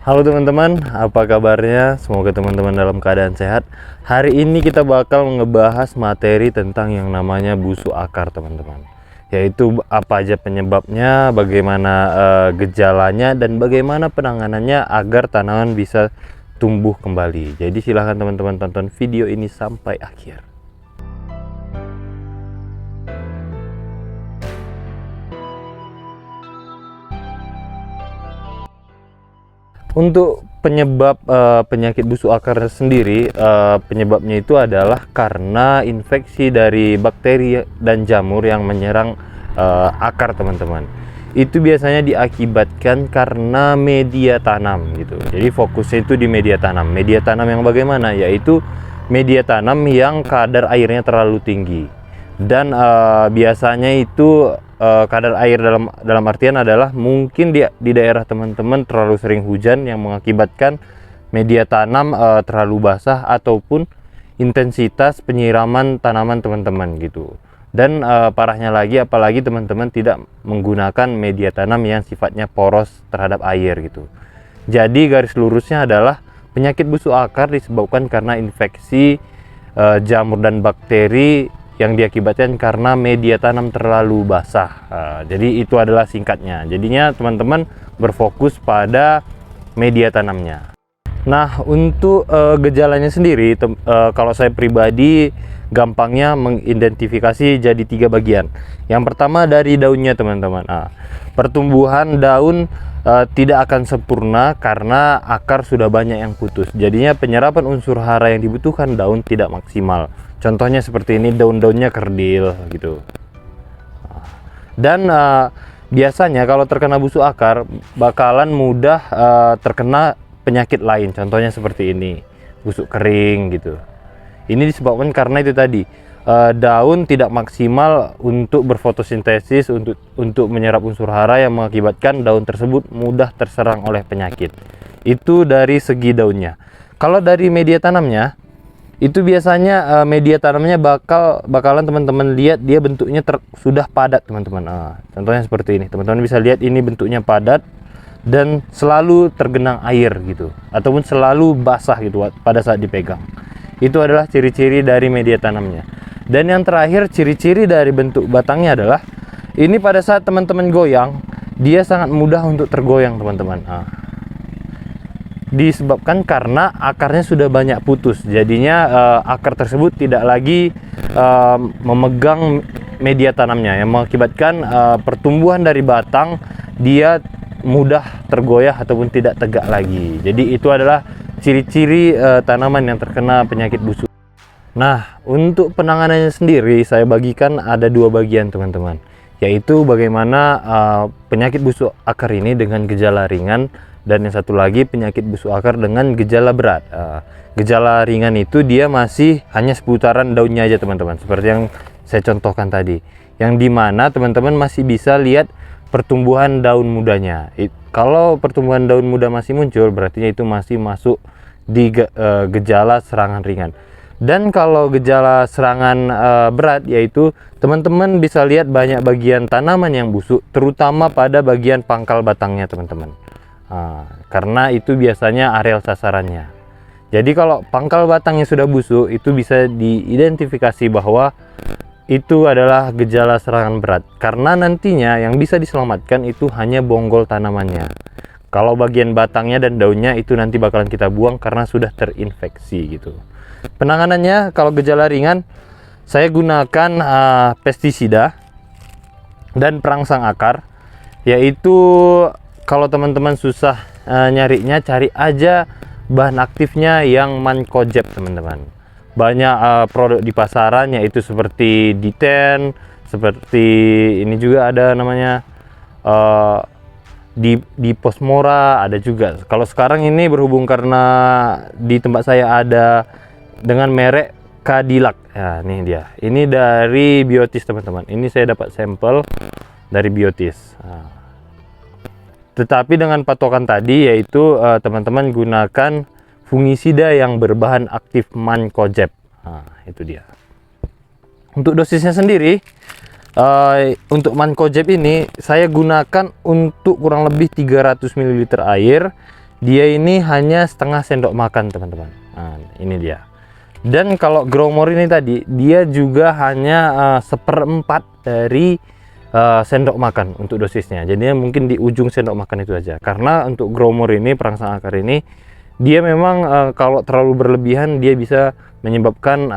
Halo teman-teman, apa kabarnya? Semoga teman-teman dalam keadaan sehat. Hari ini kita bakal ngebahas materi tentang yang namanya busuk akar teman-teman. Yaitu apa aja penyebabnya, bagaimana gejalanya, dan bagaimana penanganannya agar tanaman bisa tumbuh kembali. Jadi silahkan teman-teman tonton video ini sampai akhir. Untuk penyebab penyakit busuk akar sendiri, penyebabnya itu adalah karena infeksi dari bakteri dan jamur yang menyerang akar teman-teman. Itu biasanya diakibatkan karena media tanam gitu. Jadi fokusnya itu di media tanam. Media tanam yang bagaimana? Yaitu media tanam yang kadar airnya terlalu tinggi. Dan biasanya itu kadar air dalam artian adalah mungkin di daerah teman-teman terlalu sering hujan yang mengakibatkan media tanam terlalu basah ataupun intensitas penyiraman tanaman teman-teman gitu. Dan parahnya lagi apalagi teman-teman tidak menggunakan media tanam yang sifatnya poros terhadap air gitu. Jadi garis lurusnya adalah penyakit busuk akar disebabkan karena infeksi jamur dan bakteri yang diakibatkan karena media tanam terlalu basah. Jadi itu adalah singkatnya. Jadinya teman-teman berfokus pada media tanamnya. Nah, untuk gejalanya sendiri, kalau saya pribadi gampangnya mengidentifikasi jadi 3 bagian. Yang pertama dari daunnya teman-teman. Pertumbuhan daun tidak akan sempurna karena akar sudah banyak yang putus. Jadinya penyerapan unsur hara yang dibutuhkan daun tidak maksimal. Contohnya seperti ini, daun-daunnya kerdil gitu. Dan biasanya kalau terkena busuk akar bakalan mudah terkena penyakit lain. Contohnya seperti ini, busuk kering gitu. Ini disebabkan karena itu tadi, daun tidak maksimal untuk berfotosintesis untuk menyerap unsur hara yang mengakibatkan daun tersebut mudah terserang oleh penyakit. Itu dari segi daunnya. Kalau dari media tanamnya, itu biasanya media tanamnya bakalan teman-teman lihat dia bentuknya sudah padat teman-teman. Contohnya seperti ini, teman-teman bisa lihat ini bentuknya padat dan selalu tergenang air gitu, ataupun selalu basah gitu pada saat dipegang. Itu adalah ciri-ciri dari media tanamnya. Dan yang terakhir, ciri-ciri dari bentuk batangnya adalah ini pada saat teman-teman goyang, dia sangat mudah untuk tergoyang teman-teman. Disebabkan karena akarnya sudah banyak putus, jadinya akar tersebut tidak lagi memegang media tanamnya yang mengakibatkan pertumbuhan dari batang dia mudah tergoyah ataupun tidak tegak lagi. Jadi itu adalah ciri-ciri tanaman yang terkena penyakit busuk. Nah, untuk penanganannya sendiri saya bagikan ada 2 bagian teman-teman, yaitu bagaimana penyakit busuk akar ini dengan gejala ringan, dan yang satu lagi penyakit busuk akar dengan gejala berat. Gejala ringan itu dia masih hanya seputaran daunnya aja teman-teman, seperti yang saya contohkan tadi, yang dimana teman-teman masih bisa lihat pertumbuhan daun mudanya. Kalau pertumbuhan daun muda masih muncul, berarti itu masih masuk di gejala serangan ringan. Dan kalau gejala serangan berat, yaitu teman-teman bisa lihat banyak bagian tanaman yang busuk, terutama pada bagian pangkal batangnya teman-teman. Karena itu biasanya areal sasarannya. Jadi kalau pangkal batangnya sudah busuk, itu bisa diidentifikasi bahwa itu adalah gejala serangan berat. Karena nantinya yang bisa diselamatkan itu hanya bonggol tanamannya. Kalau bagian batangnya dan daunnya itu nanti bakalan kita buang karena sudah terinfeksi gitu. Penanganannya kalau gejala ringan, saya gunakan pestisida dan perangsang akar, yaitu kalau teman-teman susah nyarinya, cari aja bahan aktifnya yang mancozeb teman-teman. Banyak produk di pasaran, yaitu seperti D10, seperti ini juga ada namanya di Posmora ada juga. Kalau sekarang ini berhubung karena di tempat saya ada dengan merek Cadillac. Ya, ini dia. Ini dari Biotis teman-teman. Ini saya dapat sampel dari Biotis. Tetapi dengan patokan tadi, yaitu teman-teman gunakan fungisida yang berbahan aktif mancozeb. Itu dia. Untuk dosisnya sendiri, untuk mancozeb ini saya gunakan untuk kurang lebih 300 ml air dia ini hanya setengah sendok makan teman-teman. Nah, ini dia. Dan kalau Growmore ini tadi dia juga hanya seperempat dari sendok makan untuk dosisnya. Jadinya mungkin di ujung sendok makan itu aja. Karena untuk Growmore ini, perangsang akar ini, dia memang kalau terlalu berlebihan dia bisa menyebabkan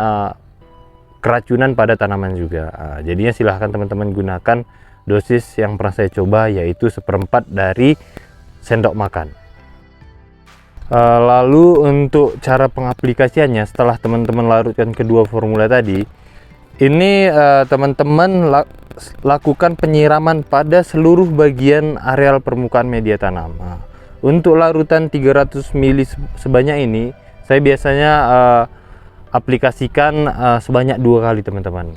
keracunan pada tanaman juga. Jadinya silahkan teman-teman gunakan dosis yang pernah saya coba, yaitu seperempat dari sendok makan. Lalu untuk cara pengaplikasiannya, setelah teman-teman larutkan kedua formula tadi, ini teman-teman lakukan penyiraman pada seluruh bagian areal permukaan media tanam. Untuk larutan 300 ml sebanyak ini, saya biasanya aplikasikan sebanyak 2 kali teman-teman.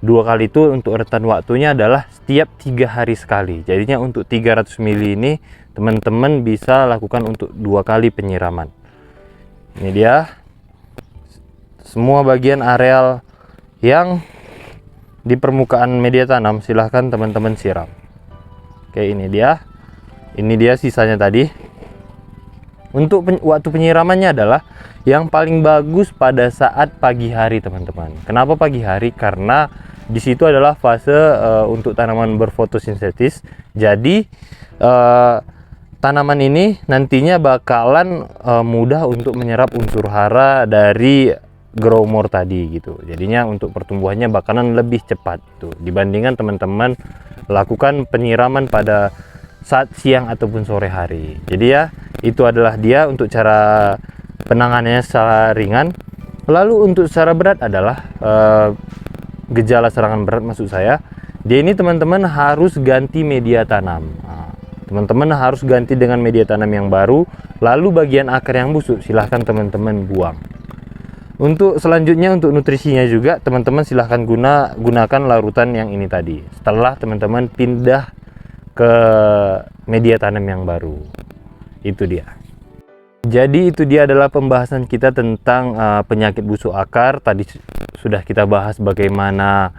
2 kali itu untuk rentan waktunya adalah setiap 3 hari sekali. Jadinya untuk 300 ml ini teman-teman bisa lakukan untuk 2 kali penyiraman. Ini dia semua bagian areal yang di permukaan media tanam, silahkan teman-teman siram. Oke, ini dia sisanya tadi. Untuk waktu penyiramannya adalah yang paling bagus pada saat pagi hari teman-teman. Kenapa pagi hari? Karena di situ adalah fase untuk tanaman berfotosintesis. Jadi tanaman ini nantinya bakalan mudah untuk menyerap unsur hara dari Growmore tadi gitu. Jadinya untuk pertumbuhannya bakalan lebih cepat tuh dibandingkan teman-teman lakukan penyiraman pada saat siang ataupun sore hari. Jadi ya, itu adalah dia untuk cara penanganannya secara ringan. Lalu untuk secara berat adalah gejala serangan berat, maksud saya dia ini teman-teman harus ganti media tanam. Teman-teman harus ganti dengan media tanam yang baru. Lalu bagian akar yang busuk silahkan teman-teman buang. Untuk selanjutnya, untuk nutrisinya juga teman-teman silahkan gunakan larutan yang ini tadi setelah teman-teman pindah ke media tanam yang baru. Itu dia. Jadi itu dia adalah pembahasan kita tentang penyakit busuk akar. Tadi sudah kita bahas bagaimana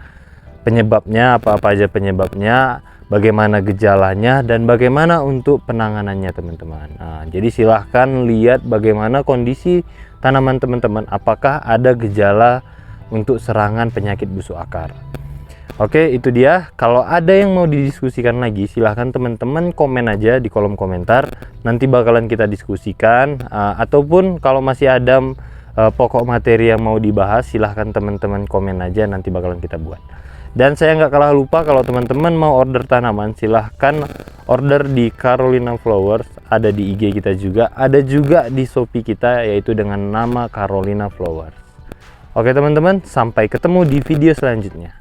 penyebabnya, apa-apa aja penyebabnya, bagaimana gejalanya, dan bagaimana untuk penanganannya teman-teman. Jadi silahkan lihat bagaimana kondisi tanaman teman-teman, apakah ada gejala untuk serangan penyakit busuk akar. Oke, itu dia. Kalau ada yang mau didiskusikan lagi, silahkan teman-teman komen aja di kolom komentar. Nanti bakalan kita diskusikan. Ataupun kalau masih ada pokok materi yang mau dibahas, silahkan teman-teman komen aja. Nanti bakalan kita buat. Dan saya nggak kalah lupa, kalau teman-teman mau order tanaman, silahkan order di Carolina Flowers. Ada di IG kita juga. Ada juga di Shopee kita, yaitu dengan nama Carolina Flowers. Oke teman-teman, sampai ketemu di video selanjutnya.